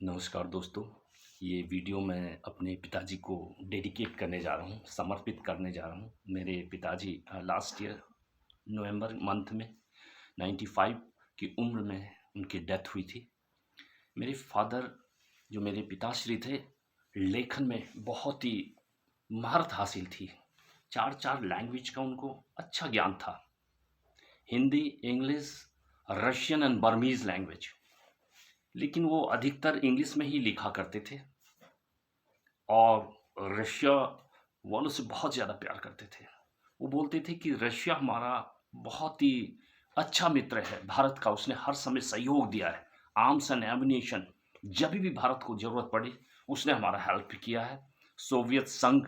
नमस्कार दोस्तों। ये वीडियो मैं अपने पिताजी को डेडिकेट करने जा रहा हूँ, समर्पित करने जा रहा हूँ। मेरे पिताजी लास्ट ईयर नवंबर मंथ में 95 की उम्र में उनकी डेथ हुई थी। मेरे फादर जो मेरे पिताश्री थे, लेखन में बहुत ही महारत हासिल थी। 4-4 लैंग्वेज का उनको अच्छा ज्ञान था। Hindi, English, Russian and Burmese language. लेकिन वो अधिकतर इंग्लिश में ही लिखा करते थे और रशिया वालों से बहुत ज़्यादा प्यार करते थे। वो बोलते थे कि रशिया हमारा बहुत ही अच्छा मित्र है, भारत का उसने हर समय सहयोग दिया है। आर्म्स एंड एम्युनिशन जब भी भारत को ज़रूरत पड़ी उसने हमारा हेल्प किया है। सोवियत संघ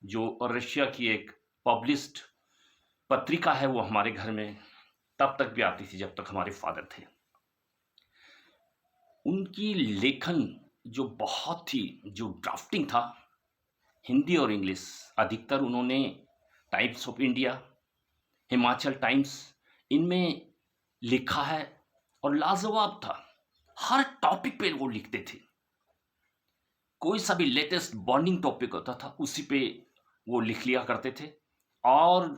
जो रशिया की एक पब्लिश्ड पत्रिका है वो हमारे घर में तब तक भी आती थी जब तक हमारे फादर थे। उनकी लेखन जो बहुत ही जो ड्राफ्टिंग था, हिंदी और इंग्लिश अधिकतर उन्होंने times of India, Himachal times इनमें लिखा है और लाजवाब था। हर टॉपिक पे वो लिखते थे। कोई सा भी लेटेस्ट बर्निंग टॉपिक होता था उसी पे वो लिख लिया करते थे और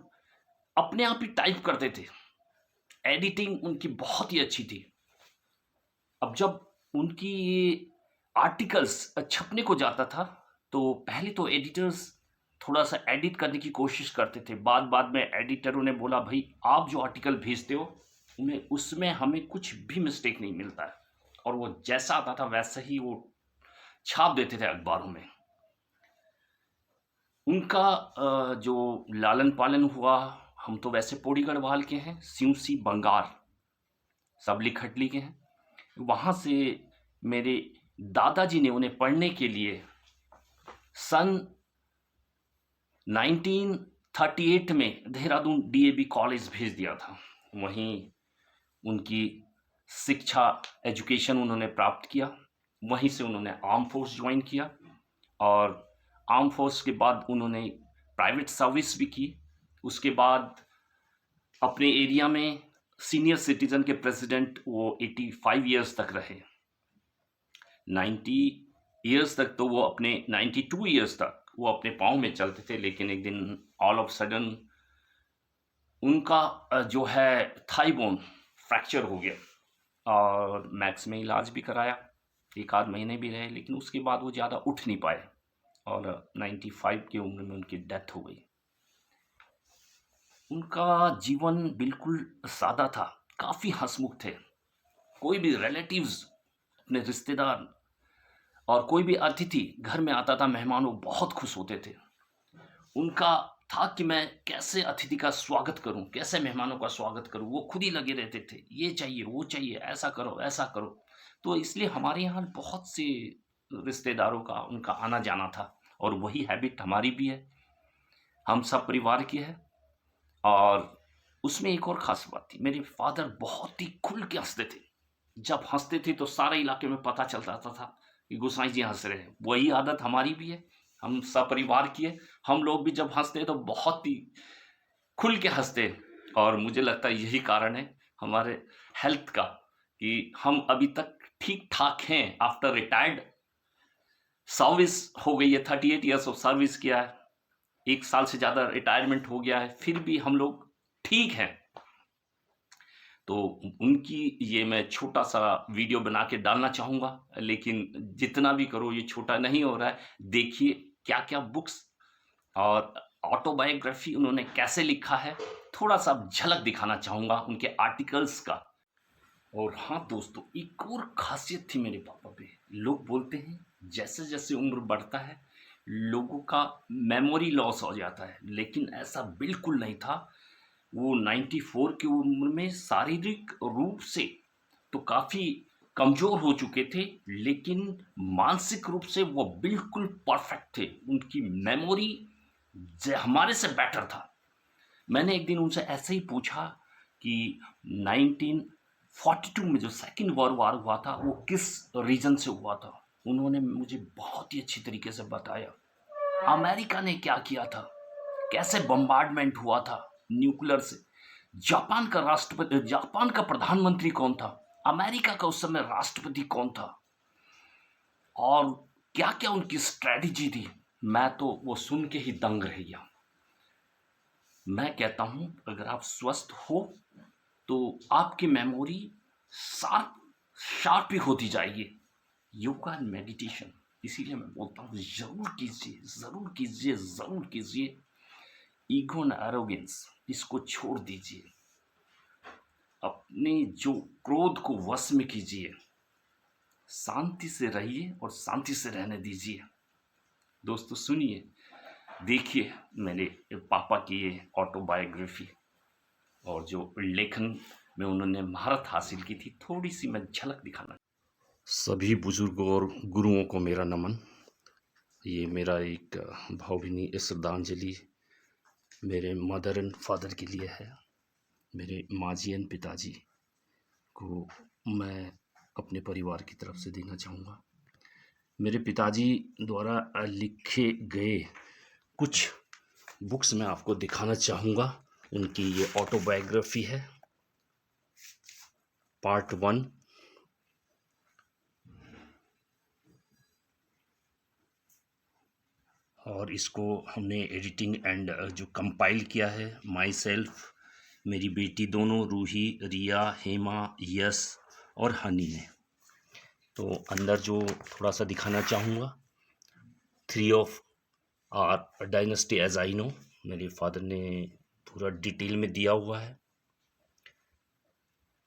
अपने आप ही टाइप करते थे। एडिटिंग उनकी बहुत ही अच्छी थी। अब जब उनकी ये आर्टिकल्स छपने को जाता था तो पहले तो एडिटर्स थोड़ा सा एडिट करने की कोशिश करते थे। बाद में एडिटरों ने बोला भाई आप जो आर्टिकल भेजते हो उसमें हमें कुछ भी मिस्टेक नहीं मिलता है, और वो जैसा आता था वैसा ही वो छाप देते थे अखबारों में। उनका जो लालन पालन हुआ, हम तो वैसे पौड़ी गढ़वाल के हैं, सिउसी बंगार सबली खटली के हैं। वहाँ से मेरे दादाजी ने उन्हें पढ़ने के लिए सन 1938 में देहरादून डीएवी कॉलेज भेज दिया था। वहीं उनकी शिक्षा एजुकेशन उन्होंने प्राप्त किया। वहीं से उन्होंने आर्म फोर्स ज्वाइन किया और आर्म फोर्स के बाद उन्होंने प्राइवेट सर्विस भी की। उसके बाद अपने एरिया में सीनियर सिटीजन के प्रेसिडेंट वो 85 ईयर्स तक रहे। 90 ईयर्स तक तो वो अपने 92 ईयर्स तक वो अपने पाँव में चलते थे, लेकिन एक दिन ऑल ऑफ सडन उनका जो है थाई बोन फ्रैक्चर हो गया और मैक्स में इलाज भी कराया, 1 आध महीने भी रहे, लेकिन उसके बाद वो ज़्यादा उठ नहीं पाए और 95 की उम्र में उनकी डेथ हो गई। उनका जीवन बिल्कुल सादा था, काफ़ी हंसमुख थे। कोई भी रिलेटिव्स, अपने रिश्तेदार और कोई भी अतिथि घर में आता था, मेहमान, वो बहुत खुश होते थे। उनका था कि मैं कैसे अतिथि का स्वागत करूं, कैसे मेहमानों का स्वागत करूं, वो खुद ही लगे रहते थे, ये चाहिए वो चाहिए, ऐसा करो ऐसा करो। तो इसलिए हमारे यहाँ बहुत से रिश्तेदारों का उनका आना जाना था और वही हैबिट हमारी भी है, हम सब परिवार की है। और उसमें एक और ख़ास बात थी, मेरे फादर बहुत ही खुल के हँसते थे। जब हँसते थे तो सारे इलाके में पता चल जाता था कि गोसाई जी हँस रहे हैं। वही आदत हमारी भी है, हम सब परिवार की है। हम लोग भी जब हँसते हैं तो बहुत ही खुल के हँसते हैं और मुझे लगता है यही कारण है हमारे हेल्थ का कि हम अभी तक ठीक-ठाक हैं। आफ्टर रिटायर्ड सर्विस हो गई है, 38 ईयर्स ऑफ सर्विस किया है, 1 साल से ज़्यादा रिटायरमेंट हो गया है, फिर भी हम लोग ठीक हैं। तो उनकी ये मैं छोटा-सा वीडियो बना के डालना चाहूँगा, लेकिन जितना भी करो ये छोटा नहीं हो रहा है। देखिए क्या-क्या बुक्स और ऑटोबायोग्राफी उन्होंने कैसे लिखा है, थोड़ा-सा झलक दिखाना चाहूँगा उनके आर्टिकल्स का। और हाँ दोस्तों, एक और ख़ासियत थी मेरे पापा पे। लोग बोलते हैं जैसे-जैसे उम्र बढ़ता है, लोगों का मेमोरी लॉस हो जाता है, लेकिन ऐसा बिल्कुल नहीं था। वो 94 की उम्र में शारीरिक रूप से तो काफ़ी कमज़ोर हो चुके थे, लेकिन मानसिक रूप से वो बिल्कुल परफ़ेक्ट थे। उनकी मेमोरी हमारे से बेटर था। मैंने एक दिन उनसे ऐसे ही पूछा कि 1942 में जो सेकंड वर्ल्ड वॉर हुआ था वो किस रीजन से हुआ था। उन्होंने मुझे बहुत ही अच्छी तरीके से बताया अमेरिका ने क्या किया था, कैसे बम्बार्डमेंट हुआ था न्यूक्लियर से। जापान का प्रधानमंत्री कौन था, अमेरिका का उस समय राष्ट्रपति कौन था, और क्या-क्या उनकी स्ट्रैटेजी थी, मैं तो वो सुन के ही दंग रह गया। मैं कहता हूँ अगर आप स्वस्थ हो, तो आपकी मेमोरी शार्प शार्प ही होती जाएगी। योगा एंड मेडिटेशन, इसीलिए मैं बोलता हूँ ज़रूर कीजिए, ज़रूर कीजिए, ज़रूर कीजिए। ईगो एंड एरोगेंस इसको छोड़ दीजिए। अपने जो क्रोध को वश में कीजिए, शांति से रहिए और शांति से रहने दीजिए। दोस्तों सुनिए, देखिए मेरे पापा की ये ऑटोबायोग्राफी और जो लेखन में उन्होंने महारत हासिल की थी, थोड़ी सी मैं झलक दिखाना। सभी बुजुर्गों और गुरुओं को मेरा नमन। ये मेरा एक भावभीनी श्रद्धांजलि मेरे मदर एंड फादर के लिए है। मेरे माँ जी एंड पिताजी को मैं अपने परिवार की तरफ से देना चाहूँगा। मेरे पिताजी द्वारा लिखे गए कुछ बुक्स मैं आपको दिखाना चाहूँगा। उनकी ये ऑटोबायोग्राफी है, पार्ट 1। और इसको हमने एडिटिंग एंड जो कंपाइल किया है माई सेल्फ, मेरी बेटी दोनों, रूही, रिया, हेमा, यश और हनी ने। तो अंदर जो थोड़ा सा दिखाना चाहूँगा, 3 of our dynasty as I know, मेरे फादर ने पूरा डिटेल में दिया हुआ है।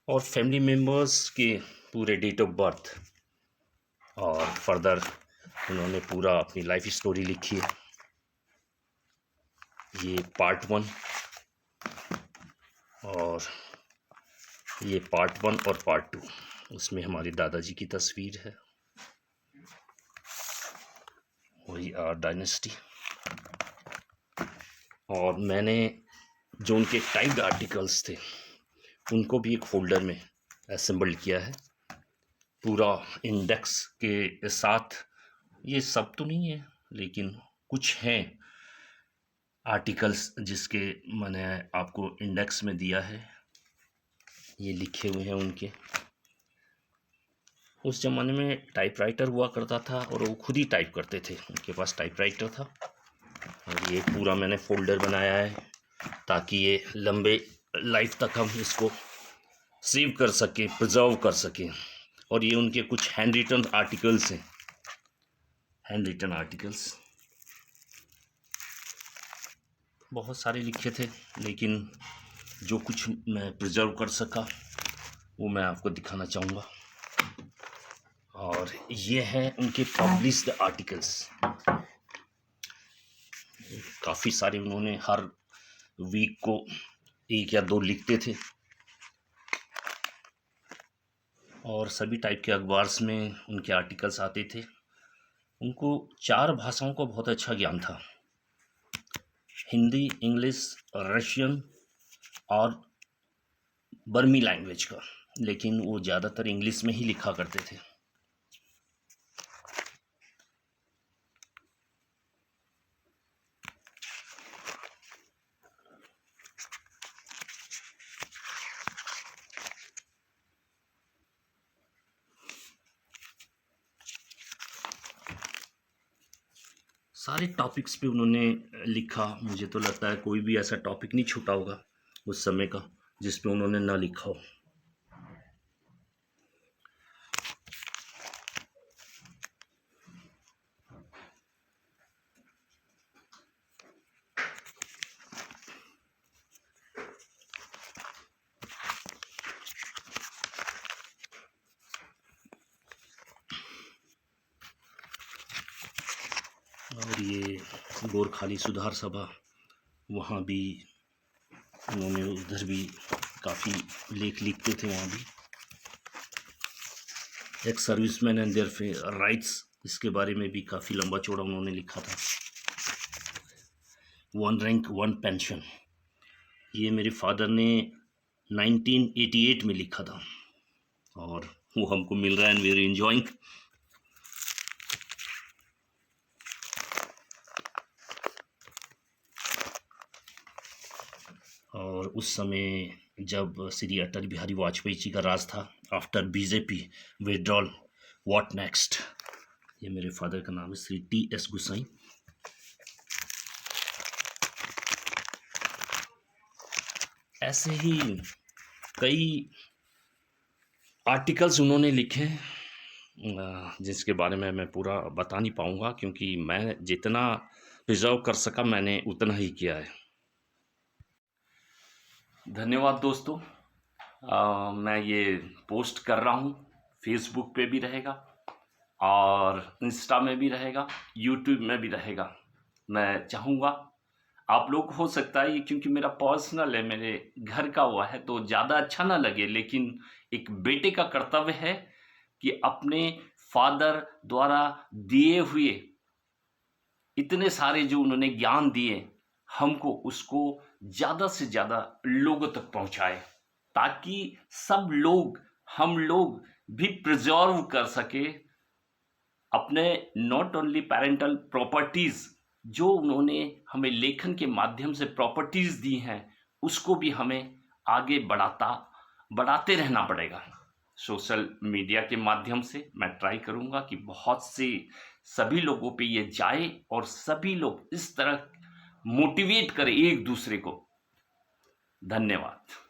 और फैमिली मेम्बर्स के पूरे डेट ऑफ बर्थ और फर्दर उन्होंने पूरा अपनी लाइफ स्टोरी लिखी है। ये पार्ट 1 और ये पार्ट 1 और पार्ट 2। उसमें हमारे दादाजी की तस्वीर है, वही आर डायनेस्टी। और मैंने जो उनके टाइप्ड आर्टिकल्स थे उनको भी एक फोल्डर में असेंबल्ड किया है, पूरा इंडेक्स के साथ। ये सब तो नहीं है, लेकिन कुछ हैं आर्टिकल्स जिसके मैंने आपको इंडेक्स में दिया है। ये लिखे हुए हैं उनके। उस ज़माने में टाइपराइटर हुआ करता था और वो खुद ही टाइप करते थे, उनके पास टाइपराइटर था। और ये पूरा मैंने फोल्डर बनाया है ताकि ये लंबे लाइफ तक हम इसको सेव कर सकें, प्रिजर्व कर सकें। और ये उनके कुछ हैंड रिटन आर्टिकल्स हैं, हैंड रिटन आर्टिकल्स बहुत सारे लिखे थे, लेकिन जो कुछ मैं प्रिजर्व कर सका वो मैं आपको दिखाना चाहूँगा। और ये हैं उनके पब्लिश्ड आर्टिकल्स। काफ़ी सारे उन्होंने हर वीक को 1 या 2 लिखते थे और सभी टाइप के अखबार्स में उनके आर्टिकल्स आते थे। उनको 4 भाषाओं का बहुत अच्छा ज्ञान था, हिंदी, इंग्लिश, रशियन और बर्मी लैंग्वेज का, लेकिन वो ज़्यादातर इंग्लिश में ही लिखा करते थे। सारे टॉपिक्स पे उन्होंने लिखा। मुझे तो लगता है कोई भी ऐसा टॉपिक नहीं छूटा होगा उस समय का जिस पे उन्होंने ना लिखा हो। और ये गोरखाली सुधार सभा, वहाँ भी उन्होंने, उधर भी काफ़ी लेख लिखते थे। वहाँ भी एक सर्विसमैन एंड देयर राइट्स, इसके बारे में भी काफ़ी लंबा चौड़ा उन्होंने लिखा था। 1 रैंक 1 पेंशन, ये मेरे फादर ने 1988 में लिखा था और वो हमको मिल रहा है एंड वेरी एंजॉइंग। और उस समय जब श्री अटल बिहारी वाजपेयी जी का राज था, after BJP withdrawal, what next, ये मेरे फादर का नाम है श्री T.S. गुसाई। ऐसे ही कई आर्टिकल्स उन्होंने लिखे, जिसके बारे में मैं पूरा बता नहीं पाऊँगा, क्योंकि मैं जितना प्रिज़र्व कर सका मैंने उतना ही किया है। धन्यवाद दोस्तों। मैं ये पोस्ट कर रहा हूँ, फेसबुक पे भी रहेगा और इंस्टा में भी रहेगा, यूट्यूब में भी रहेगा। मैं चाहूँगा आप लोग, हो सकता है ये क्योंकि मेरा पर्सनल है, मेरे घर का हुआ है तो ज़्यादा अच्छा ना लगे, लेकिन एक बेटे का कर्तव्य है कि अपने फादर द्वारा दिए हुए इतने सारे जो उन्होंने ज्ञान दिए, हमको उसको ज़्यादा से ज़्यादा लोगों तक पहुँचाए, ताकि सब लोग, हम लोग भी प्रिजर्व कर सके अपने नॉट ओनली पैरेंटल प्रॉपर्टीज़, जो उन्होंने हमें लेखन के माध्यम से प्रॉपर्टीज़ दी हैं, उसको भी हमें आगे बढ़ाते रहना पड़ेगा। सोशल मीडिया के माध्यम से मैं ट्राई करूँगा कि बहुत से सभी लोगों पे ये जाए और सभी लोग इस तरह मोटिवेट करें एक दूसरे को। धन्यवाद।